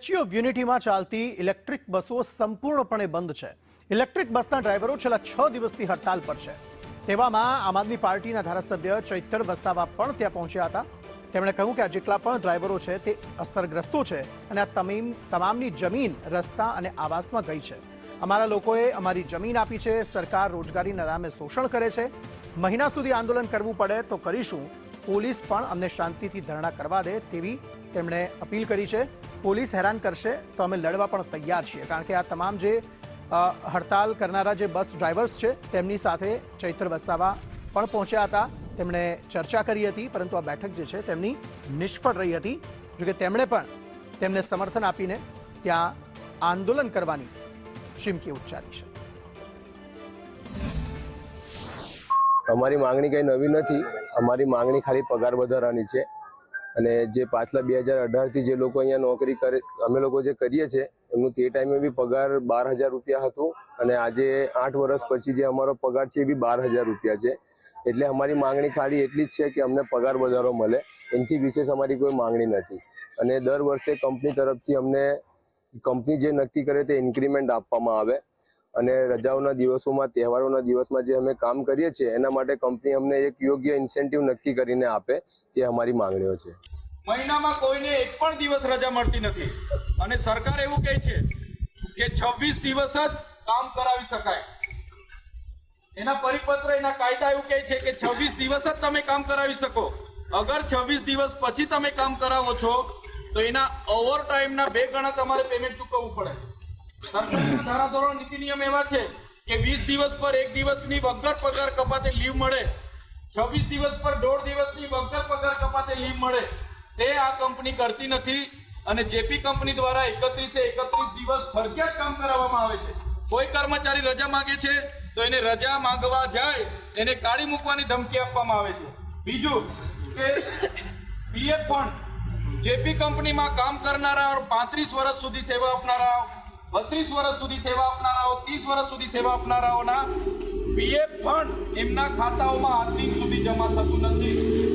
Statue of યુનિટીમાં ચાલતી electric બસો સંપૂર્ણપણે બંધ છે। ઇલેક્ટ્રિક બસના ડ્રાઈવરો છેલ્લા 6 દિવસથી હડતાલ પર છે। તેવામાં આમ આદમી પાર્ટીના ધારાસભ્ય ચૈતર વસાવા પણ ત્યાં પહોંચ્યા હતા। તેમણે કહ્યું કે આ જેટલા પણ ડ્રાઈવરો છે તે અસરગ્રસ્તો છે અને આ તમામની જમીન, રસ્તા અને આવાસમાં ગઈ છે। અમારા લોકોએ અમારી જમીન આપી છે, સરકાર રોજગારીના નામે શોષણ કરે છે। મહિના સુધી આંદોલન કરવું પડે તો કરીશું, પોલીસ પણ અમને શાંતિથી ધરણા કરવા દે તેવી તેમણે અપીલ કરી છે। પોલીસ હેરાન કરશે તો અમે લડવા પણ તૈયાર છીએ, કારણ કે આ તમામ જે હડતાલ કરનારા જે બસ ડ્રાઈવર્સ છે તેમની સાથે ચૈતર વસાવા પણ પહોંચ્યા હતા। તેમણે ચર્ચા કરી હતી, પરંતુ આ બેઠક જે છે તેમની નિષ્ફળ રહી હતી। જોકે તેમણે પણ તેમને સમર્થન આપીને ત્યાં આંદોલન કરવાની ચીમકી ઉચ્ચારી છે। અમારી માંગણી કંઈ નવી નથી। અમારી માંગણી ખાલી પગાર વધારવાની છે અને જે પાછલા 2018થી જે લોકો અહીંયા નોકરી કરે, અમે લોકો જે કરીએ છીએ એમનું તે ટાઈમે બી પગાર 12,000 રૂપિયા હતું અને આજે 8 વર્ષ પછી જે અમારો પગાર છે એ બી 12,000 રૂપિયા છે। એટલે અમારી માંગણી ખાલી એટલી જ છે કે અમને પગાર વધારો મળે, એનાથી વિશેષ અમારી કોઈ માંગણી નથી। અને દર વર્ષે કંપની તરફથી અમને કંપની જે નક્કી કરે તે ઇન્ક્રીમેન્ટ આપવામાં આવે અને રજાઓના દિવસોમાં, તહેવારોના દિવસમાં જે અમે કામ કરીએ છીએ એના માટે કંપની અમને એક યોગ્ય ઇન્સેન્ટિવ નક્કી કરીને આપે, તે અમારી માંગણીઓ છે। મહિનામાં કોઈને એક પણ દિવસ રજા મળતી નથી અને સરકાર એવું કહે છે કે 26 દિવસ જ કામ કરાવી શકાય। એના પરિપત્ર, એના કાયદા એવું કહે છે કે 26 દિવસ જ તમે કામ કરાવી શકો। અગર 26 દિવસ પછી તમે કામ કરાવો છો તો એના ઓવરટાઈમના 2 ગણા તમારે પેમેન્ટ ચૂકવવું પડે। સરકારના ધારાધોરણ, નીતિ નિયમ એવા છે કે 20 દિવસ પર 1 દિવસની વગર પગાર કપાતે લીવ મળે, 26 દિવસ પર 1.5 દિવસની વગર પગાર કપાતે લીવ મળે। તે આ કંપની કરતી નથી અને જેપી કંપની દ્વારા 31 દિવસ ફરજિયાત કામ કરાવવામાં આવે છે। કોઈ કર્મચારી રજા માંગે છે તો એને રજા માંગવા જાય એને કાઢી મૂકવાની ધમકી આપવામાં આવે છે। બીજું કે પીએફ ફંડ, જેપી કંપનીમાં કામ કરનારા 35 વર્ષ સુધી સેવા આપનારા, 32 વર્ષ સુધી સેવા આપનારાઓ, 30 વર્ષ સુધી સેવા આપનારાઓના પીએફ ફંડ એમના ખાતાઓમાં આજ દિન સુધી જમા થતું નથી।